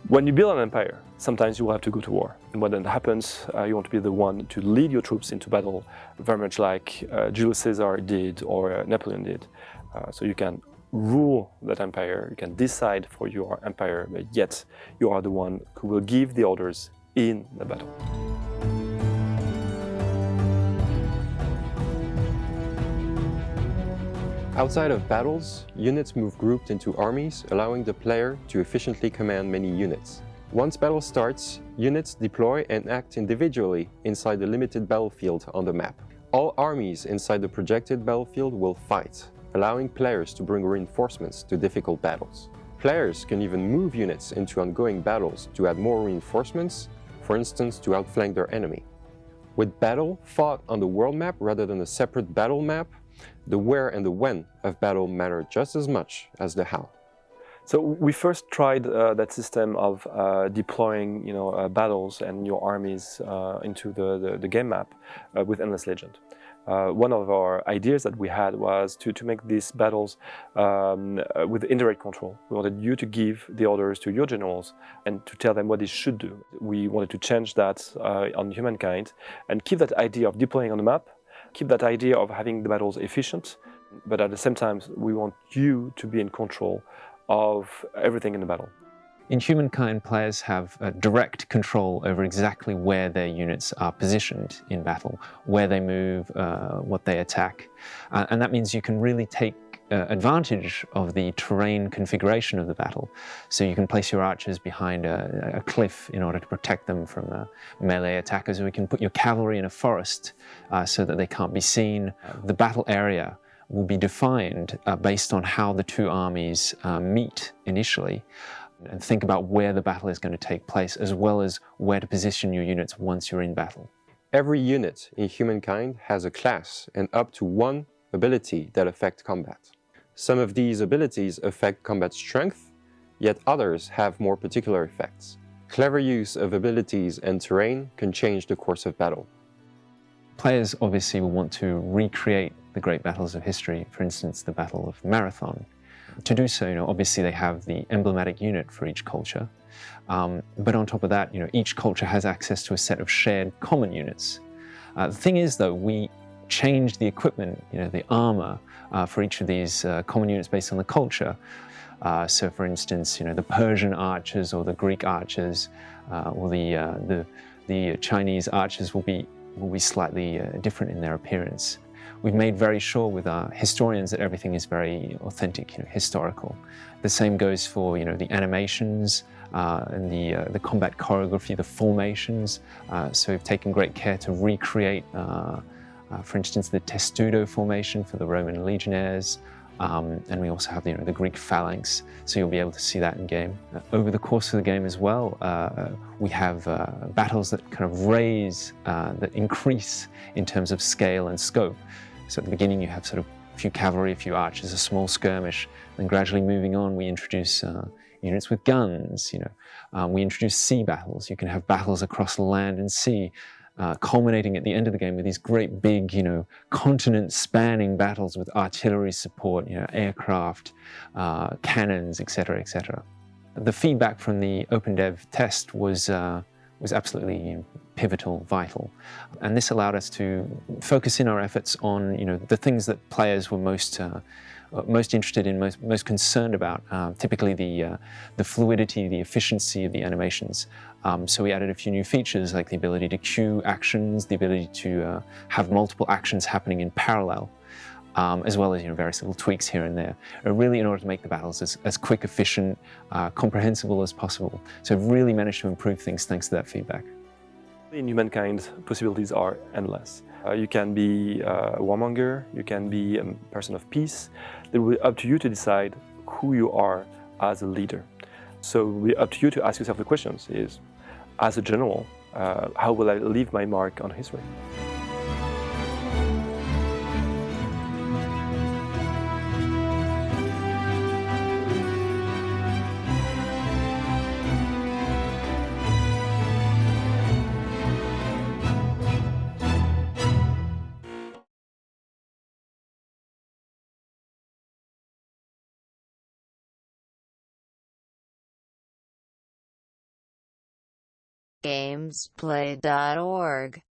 When you build an empire, sometimes you will have to go to war. And when that happens, you want to be the one to lead your troops into battle, very much like Julius Caesar did or Napoleon did. So you can rule that empire, you can decide for your empire, but yet you are the one who will give the orders in the battle. Outside of battles, units move grouped into armies, allowing the player to efficiently command many units. Once battle starts, units deploy and act individually inside the limited battlefield on the map. All armies inside the projected battlefield will fight, allowing players to bring reinforcements to difficult battles. Players can even move units into ongoing battles to add more reinforcements, for instance to outflank their enemy. With battle fought on the world map rather than a separate battle map, the where and the when of battle matter just as much as the how. So we first tried that system of deploying, battles and your armies into the game map with Endless Legend. One of our ideas that we had was to make these battles with indirect control. We wanted you to give the orders to your generals and to tell them what they should do. We wanted to change that on Humankind and keep that idea of deploying on the map, keep that idea of having the battles efficient, but at the same time we want you to be in control of everything in the battle. In Humankind, players have direct control over exactly where their units are positioned in battle, where they move, what they attack. And that means you can really take advantage of the terrain configuration of the battle. So you can place your archers behind a cliff in order to protect them from melee attackers, or you can put your cavalry in a forest so that they can't be seen. The battle area will be defined based on how the two armies meet initially, and think about where the battle is going to take place, as well as where to position your units once you're in battle. Every unit in Humankind has a class and up to one ability that affect combat. Some of these abilities affect combat strength, yet others have more particular effects. Clever use of abilities and terrain can change the course of battle. Players obviously will want to recreate the great battles of history, for instance, the Battle of Marathon. To do so, obviously they have the emblematic unit for each culture, but on top of that, each culture has access to a set of shared common units. The thing is, though, we change the equipment, the armor, for each of these common units based on the culture. So, for instance, the Persian archers or the Greek archers or the Chinese archers will be slightly different in their appearance. We've made very sure with our historians that everything is very authentic, historical. The same goes for the animations and the combat choreography, the formations. So we've taken great care to recreate, for instance, the testudo formation for the Roman legionnaires, and we also have the Greek phalanx. So you'll be able to see that in game. Over the course of the game as well, we have battles that kind of raise, that increase in terms of scale and scope. So at the beginning you have sort of a few cavalry, a few archers, a small skirmish, then gradually moving on we introduce units with guns, we introduce sea battles. You can have battles across land and sea, culminating at the end of the game with these great big, continent-spanning battles with artillery support, aircraft, cannons, etc., etc. The feedback from the OpenDev test was absolutely pivotal, vital. And this allowed us to focus in our efforts on the things that players were most interested in, most concerned about, typically the fluidity, the efficiency of the animations. So we added a few new features like the ability to queue actions, the ability to have multiple actions happening in parallel, as well as various little tweaks here and there, really in order to make the battles as quick, efficient, comprehensible as possible. So we've really managed to improve things thanks to that feedback. In Humankind, possibilities are endless. You can be a warmonger, you can be a person of peace. It will be up to you to decide who you are as a leader. So it will be up to you to ask yourself the questions is, as a general, how will I leave my mark on history? gamesplay.org